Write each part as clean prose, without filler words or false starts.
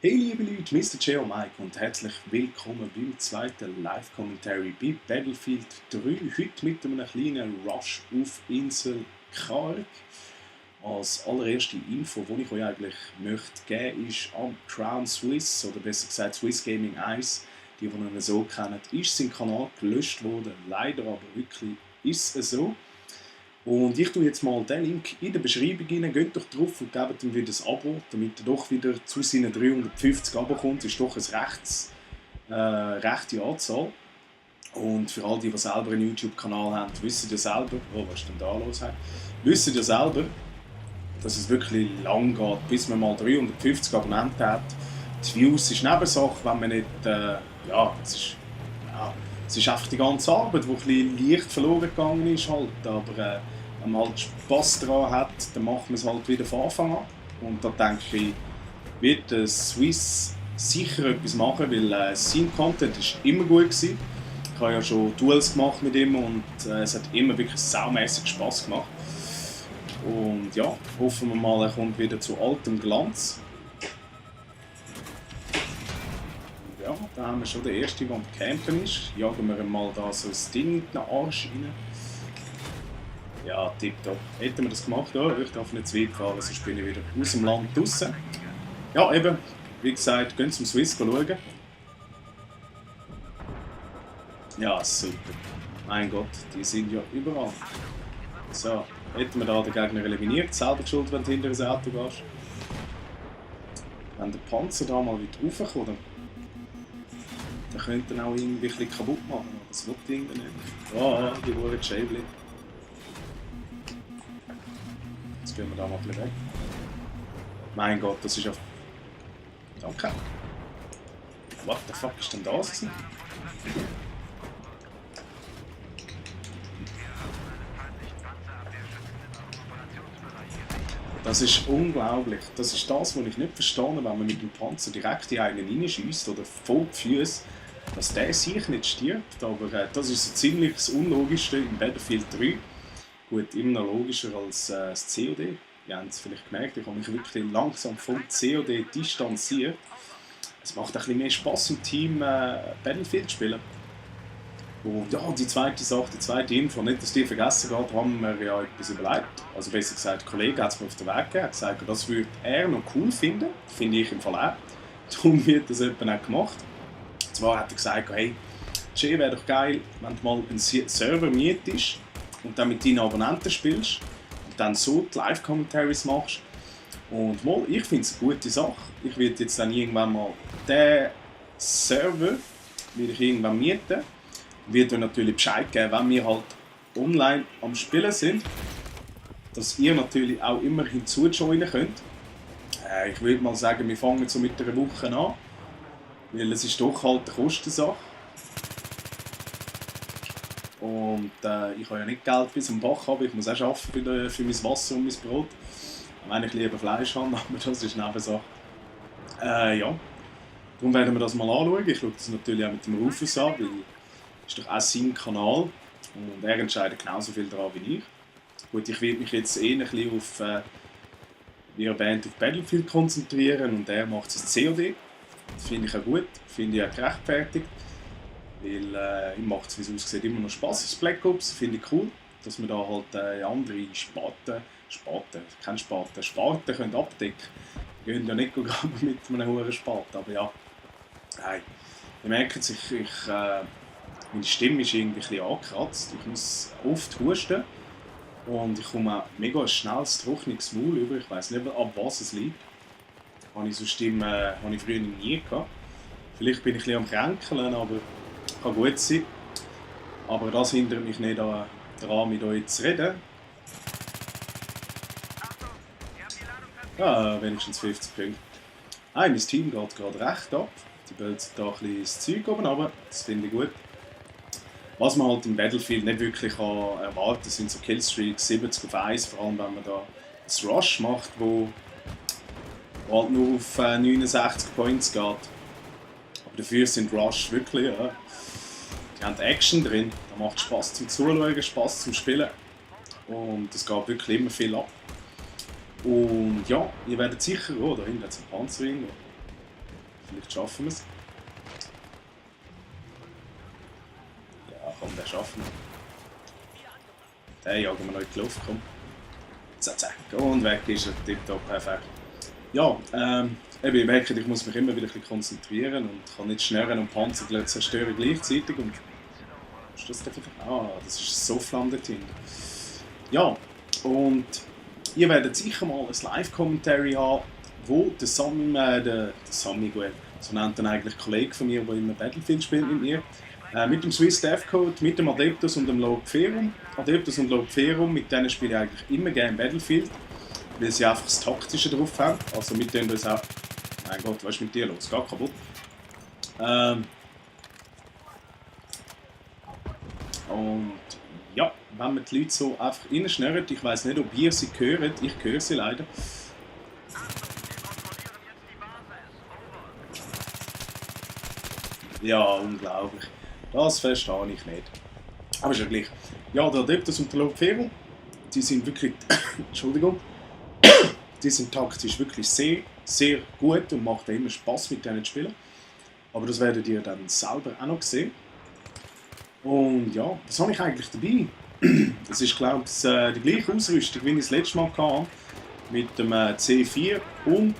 Hey liebe Leute, Mr. Geo Mike und herzlich willkommen beim zweiten Live-Commentary bei Battlefield 3. Heute mit einem kleinen Rush auf Insel Karg. Als allererste Info, die ich euch eigentlich möchte geben, ist am Crown Swiss, oder besser gesagt Swiss Gaming 1, die ihn so kennen, ist sein Kanal gelöscht worden. Leider aber wirklich ist es so. Und ich tue jetzt mal den Link in der Beschreibung rein, geht doch drauf und gebt ihm wieder ein Abo, damit er doch wieder zu seinen 350 Abo kommt. Das ist doch eine rechte Anzahl. Und für all die selber einen YouTube-Kanal haben, wissen ja selber, oh, was ist denn da los? Wissen ja selber, dass es wirklich lang geht, bis man mal 350 Abonnenten hat. Die Views ist Nebensache, wenn man nicht, es ist einfach die ganze Arbeit, die ein bisschen leicht verloren gegangen ist halt, aber wenn man halt Spass daran hat, dann macht man es halt wieder von Anfang an. Und da denke ich, wird Swiss sicher etwas machen, weil sein Content ist immer gut gewesen. Ich habe ja schon Duels gemacht mit ihm und es hat immer wirklich saumässig Spass gemacht. Und ja, hoffen wir mal, er kommt wieder zu altem Glanz. Ja, da haben wir schon den ersten, der am Campen ist. Jagen wir mal da so ein Ding in den Arsch rein. Ja, tipptopp. Hätten wir das gemacht, ja, ich darf nicht zu weit fahren, sonst bin ich wieder aus dem Land draussen. Ja, eben, wie gesagt, gehen zum Swiss schauen. Ja, super. Mein Gott, die sind ja überall. So, hätten wir da den Gegner eliminiert, selber die Schuld, wenn du hinter das Auto gehst. Wenn der Panzer da mal wieder raufkommt, dann könnte er auch irgendwie ein bisschen kaputt machen. Das will ich irgendwie nicht. Oh, die wurden Schäbli. Jetzt gehen wir da mal ein bisschen weg. Mein Gott, das ist ja... Danke. What the fuck ist denn das? Das ist unglaublich. Das ist das, was ich nicht verstehe, wenn man mit dem Panzer direkt in einen reinschießt oder voll die Füße, dass der sich nicht stirbt. Aber das ist so ziemlich das Unlogischste im Battlefield 3. Gut, immer noch logischer als das COD. Ihr habt es vielleicht gemerkt, ich habe mich wirklich langsam vom COD distanziert. Es macht ein bisschen mehr Spass im Team Battlefield zu spielen. Und ja, die zweite Sache, die zweite Info, nicht, dass die vergessen geht, haben wir ja etwas überlegt. Also besser gesagt, der Kollege hat es mir auf den Weg gegeben, hat gesagt, das würde er noch cool finden. Finde ich im Fall auch. Darum wird das jemand auch gemacht. Und zwar hat er gesagt, hey, Jay, wäre doch geil, wenn du mal einen Server mietest und dann mit deinen Abonnenten spielst und dann so die Live-Commentaries machst. Und mal, ich finde es eine gute Sache. Ich werde jetzt dann irgendwann mal den Server irgendwann mieten. Wird euch natürlich Bescheid geben, wenn wir halt online am Spielen sind, dass ihr natürlich auch immer hinzujoinen könnt. Ich würde mal sagen, wir fangen so mit einer Woche an, weil es ist doch halt eine Kostensache. Und ich habe ja nicht Geld bis am Bach, aber ich muss auch arbeiten für mein Wasser und mein Brot. Wenn ich lieber Fleisch habe, aber das ist Nebensache. Ja, darum werden wir das mal anschauen. Ich schaue das natürlich auch mit dem Rufus an, weil ist doch auch sein Kanal und er entscheidet genauso viel daran wie ich. Gut, ich werde mich jetzt ein bisschen auf, wie erwähnt, auf Battlefield konzentrieren und er macht das COD. Das finde ich auch gut, finde ich auch gerechtfertigt, weil ihm macht es, wie es aussieht, immer noch Spass als Black Ops, finde ich cool, dass wir da halt andere Sparten können abdecken. Wir gehen ja nicht graben mit einem hohen Spaten, aber ja, nein. Ihr merkt es, meine Stimme ist irgendwie ein bisschen angekratzt. Ich muss oft husten und ich komme auch mega schnelles, trockenes Maul über. Ich weiss nicht, ab was es liegt. Habe ich so Stimme habe ich früher nie gehabt. Vielleicht bin ich ein bisschen am Kränkeln, aber kann gut sein. Aber das hindert mich nicht daran, mit euch zu reden. Ja, wenigstens 50 Punkte. Mein Team geht gerade recht ab. Die bölzen da ein bisschen das Zeug oben runter. Das finde ich gut. Was man halt im Battlefield nicht wirklich erwarten kann, sind so Killstreaks 70 auf 1, vor allem wenn man da das Rush macht, wo halt nur auf 69 Points geht. Aber dafür sind Rush wirklich, ja, die haben Action drin, da macht Spaß zum Zuschauen, Spaß zum Spielen und es geht wirklich immer viel ab. Und ja, ihr werdet sicher, oh, da hinten hat es einen Panzer irgendwo. vielleicht schaffen wir es. Ja, komm, den schaffen wir. Den jagen wir noch in die Luft, komm. Zack, zack. Und weg ist er, tipptopp, perfekt. Ja, eben, ihr merkt, ich muss mich immer wieder ein bisschen konzentrieren und kann nicht schnurren und Panzer zerstören gleichzeitig. Und ist das der das ist so Flandetin. Ja, und ihr werdet sicher mal ein Live-Commentary haben, wo der Sammy, so nennt er eigentlich ein Kollege von mir, der immer Battlefield spielt mit mir, mit dem Swiss Death Code, mit dem Adeptus und dem Lord Ferum. Adeptus und Lord Ferum, mit denen spiele ich eigentlich immer gerne Battlefield, weil sie einfach das Taktische drauf haben. Also mit denen das auch... Mein Gott, was ist mit dir los? Gar kaputt. Und ja, wenn man die Leute so einfach reinschnurren, ich weiss nicht, ob ihr sie hört, ich höre sie leider. Ja, unglaublich. Das verstehe ich nicht. Aber ist ja gleich. Ja, der Adeptus und der Lord Ferum, die sind wirklich... Entschuldigung. Die sind taktisch wirklich sehr, sehr gut und macht immer Spaß mit denen zu spielen. Aber das werdet ihr dann selber auch noch sehen. Und ja, was habe ich eigentlich dabei? Das ist, glaube ich, die gleiche Ausrüstung, wie ich das letzte Mal hatte. Mit dem C4 und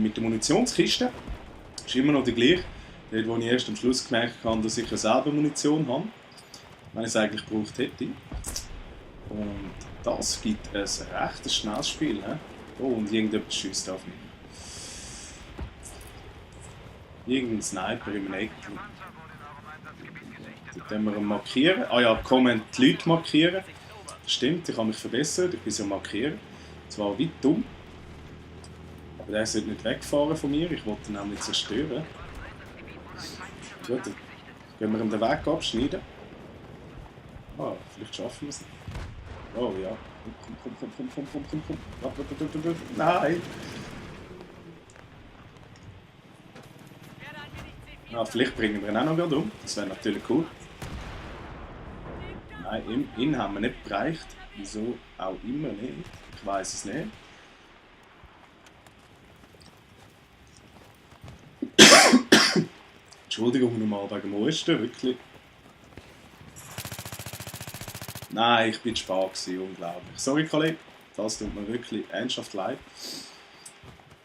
mit der Munitionskiste. Das ist immer noch die gleiche. Dort, wo ich erst am Schluss gemerkt habe, dass ich selber Munition habe. Wenn ich es eigentlich gebraucht hätte. Und das gibt ein recht schnelles Spiel. He? Oh, und irgendjemand schießt auf mich. Irgendein Sniper im Eck. Dort können wir ihn markieren. Ah ja, kommen die Leute markieren. Stimmt, ich habe mich verbessert, ich bin so markieren. Zwar weit dumm. Aber der sollte nicht wegfahren von mir, ich wollte ihn nämlich zerstören. Gut, dann gehen wir ihm den Weg abschneiden. Ah, vielleicht schaffen wir es nicht. Oh ja. Komm. Nein! Ah, vielleicht bringen wir ihn auch noch wieder um. Das wäre natürlich cool. Nein, ihn haben wir nicht bereicht. Wieso auch immer nicht. Ich weiß es nicht. Entschuldigung nochmal wegen dem Husten, wirklich. Nein, ich bin zu spät gewesen, unglaublich. Sorry, Kollege, das tut mir wirklich ernsthaft leid.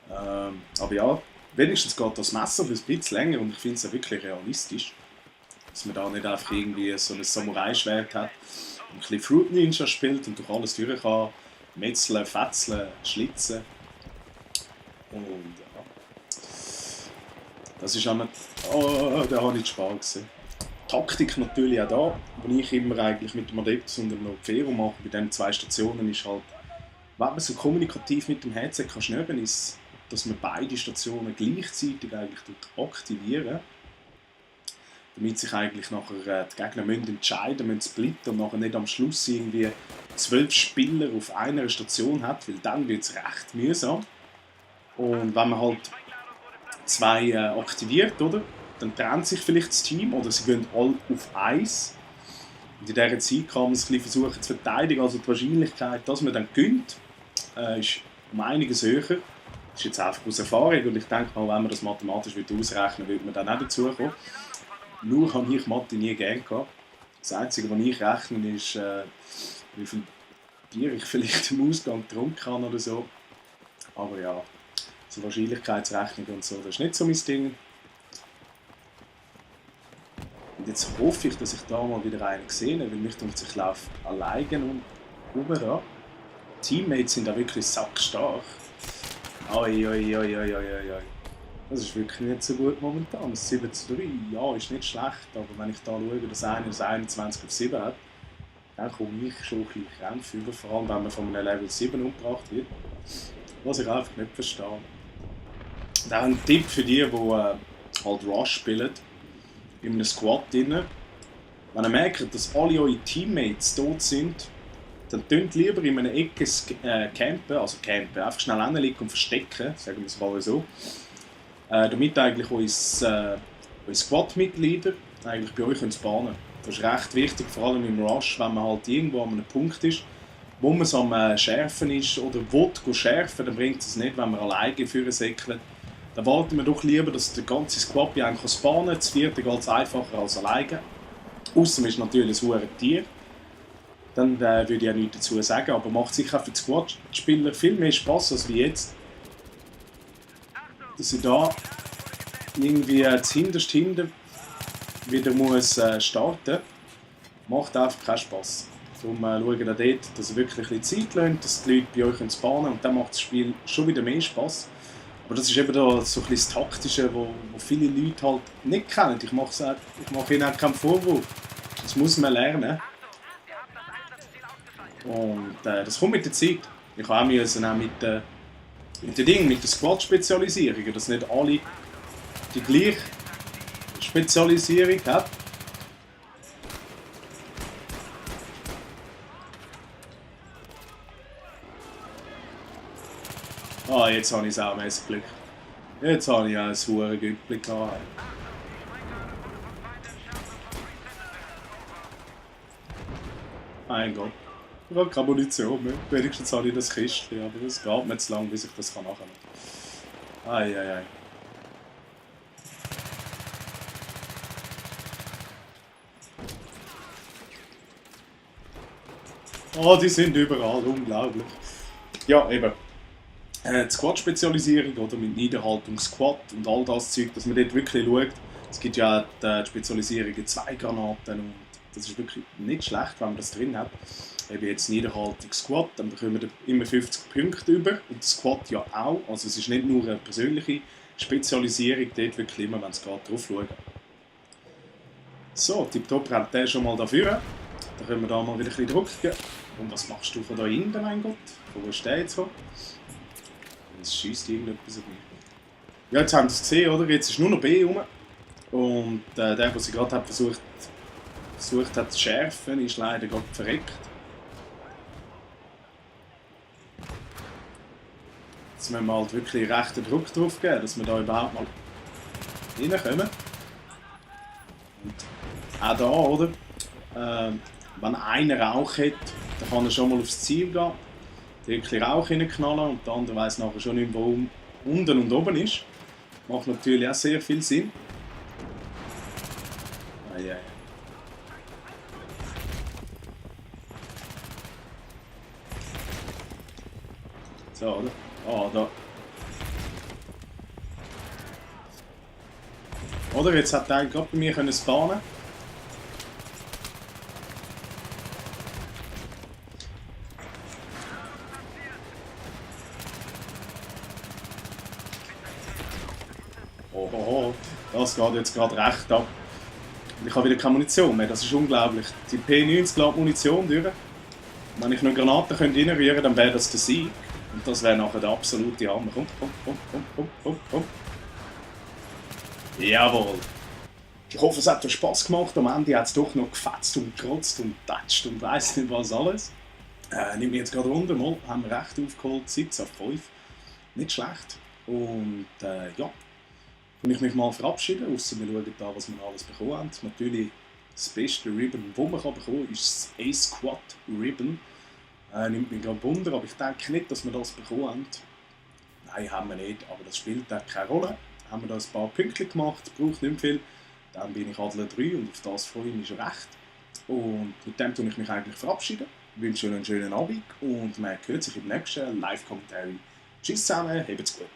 Aber ja, wenigstens geht das Messer für ein bisschen länger und ich finde es ja wirklich realistisch. Dass man da nicht einfach irgendwie so ein Samurai-Schwert hat und ein bisschen Fruit Ninja spielt und durch alles durch kann. Metzeln, fetzeln, schlitzen. Und ja. Das ist auch nicht... Oh, da habe ich zu spät gesehen. Taktik natürlich auch da, wo ich immer eigentlich mit dem Adeptus und dem Lord Ferum mache, bei diesen 2 Stationen, ist halt, wenn man so kommunikativ mit dem Headset kann schnurren, ist, dass man beide Stationen gleichzeitig eigentlich aktivieren, damit sich eigentlich nachher die Gegner entscheiden müssen, splitten und nachher nicht am Schluss irgendwie 12 Spieler auf einer Station hat, weil dann wird es recht mühsam. Und wenn man halt 2 aktiviert, oder? Dann trennt sich vielleicht das Team oder sie gehen alle auf 1. Und in dieser Zeit kann man es ein bisschen versuchen zu verteidigen. Also die Wahrscheinlichkeit, dass man dann gewinnt, ist um einiges höher. Das ist jetzt einfach aus Erfahrung und ich denke mal, wenn man das mathematisch ausrechnen würde, man dann auch dazu kommen. Nur habe ich Mathe nie gern gehabt. Das Einzige, was ich rechne, ist, wie viel Bier ich vielleicht im Ausgang getrunken habe oder so. Aber ja, so Wahrscheinlichkeitsrechnung und so, das ist nicht so mein Ding. Und jetzt hoffe ich, dass ich da mal wieder einen sehe, weil mich denkt, ich laufe alleine und rum da. Die Teammates sind da wirklich sackstark. Oi. Das ist wirklich nicht so gut momentan. Das 7:3, ja, ist nicht schlecht, aber wenn ich da schaue, dass einer das 21/7 hat, dann komme ich schon ein bisschen Krämpfe über, vor allem wenn man von einem Level 7 umgebracht wird. Was ich einfach nicht verstehe. Und auch ein Tipp für die halt Rush spielen, in einem Squad drin. Wenn ihr merkt, dass alle eure Teammates tot sind, dann tönt lieber in einer Ecke campen, einfach schnell hinlegen und verstecken, sagen wir es mal so. Damit eigentlich eure Squad-Mitglieder eigentlich bei euch bahnen können. Das ist recht wichtig, vor allem im Rush, wenn man halt irgendwo an einem Punkt ist, wo man es am Schärfen ist oder will schärfen, dann bringt es nicht, wenn man alleine führen säckelt. dann warten wir doch lieber, dass der ganze Squad bei einem spawnen kann. Das vierte geht es einfacher als alleine. Außer man ist natürlich ein hohes Tier. Dann würde ich ja nichts dazu sagen, aber macht sicher für die Squad-Spieler viel mehr Spaß als wie jetzt. Dass ich da irgendwie hinterst hinten wieder muss starten, macht einfach keinen Spaß. Darum schauen wir dort, dass ihr wirklich ein bisschen Zeit lasst, dass die Leute bei euch bahnen und dann macht das Spiel schon wieder mehr Spaß. Aber das ist eben da so ein bisschen das Taktische, wo viele Leute halt nicht kennen. Ich mache ihnen auch keinen Vorwurf. Das muss man lernen. Und das kommt mit der Zeit. Ich habe auch mit der Squad-Spezialisierung, dass nicht alle die gleiche Spezialisierung haben. Ah, jetzt habe ich es auch mäßig Glück. Jetzt habe ich auch ein hohes Glück gehabt. Mein Gott. Ich habe keine Munition mehr. Wenigstens habe ich das Kistchen, aber es geht mir zu lang, bis ich das nachher kann. Eieiei. Oh, die sind überall, unglaublich. Ja, eben. Die Squad-Spezialisierung oder mit Niederhaltung Squad und all das Zeug, dass man dort wirklich schaut. Es gibt ja die Spezialisierung in 2 Granaten und das ist wirklich nicht schlecht, wenn man das drin hat. Eben jetzt Niederhaltung Squad, dann bekommen wir immer 50 Punkte über und das Squad ja auch. Also es ist nicht nur eine persönliche Spezialisierung, dort wirklich immer, wenn es geht, drauf schauen. So, tipptopp rennt der schon mal dafür. Dann können wir da mal wieder ein bisschen drücken. Und was machst du von da hinten, mein Gott? Von wo ist der jetzt so? Es schießt irgendetwas auf mich. Ja, jetzt haben Sie es gesehen, oder? Jetzt ist nur noch B rum. Und der sie gerade versucht hat zu schärfen, ist leider gerade verreckt. Jetzt müssen wir halt wirklich rechten Druck drauf geben, dass wir da überhaupt mal reinkommen. Und auch da, oder? Wenn einer Rauch hat, dann kann er schon mal aufs Ziel gehen. Wirklich Rauch reinknallen und der andere weiss nachher schon nicht, wo unten und oben ist. Macht natürlich auch sehr viel Sinn. So, oder? Ah, da. Oder? Jetzt hat der gerade bei mir spawnen. Oh, das geht jetzt gerade recht ab. Ich habe wieder keine Munition mehr, das ist unglaublich. Die P90 lässt Munition durch. Wenn ich noch Granaten reinrühren könnte, dann wäre das der Sieg. Und das wäre nachher der absolute Hammer. Komm. Jawohl. Ich hoffe, es hat dir Spass gemacht. Am Ende hat es doch noch gefetzt und gekratzt und getatscht und weiss nicht was alles. Nimmt mich jetzt gerade runter, mal haben wir recht aufgeholt, 17:5. Nicht schlecht. Und ja, kann ich mich mal verabschieden, ausser wir schauen da, was wir alles bekommen haben. Natürlich das beste Ribbon, das man bekommen kann, ist das A-Squad Ribbon. Nimmt mich gerade Wunder, aber ich denke nicht, dass wir das bekommen haben. Nein, haben wir nicht, aber das spielt auch keine Rolle. Haben wir da ein paar Punkte gemacht, braucht nicht viel. Dann bin ich Adler 3 und auf das freue ich mich schon recht. Und mit dem tue ich mich eigentlich verabschieden. Ich wünsche euch einen schönen Abend und man hört sich im nächsten Live-Kommentar. Tschüss zusammen, habt's gut.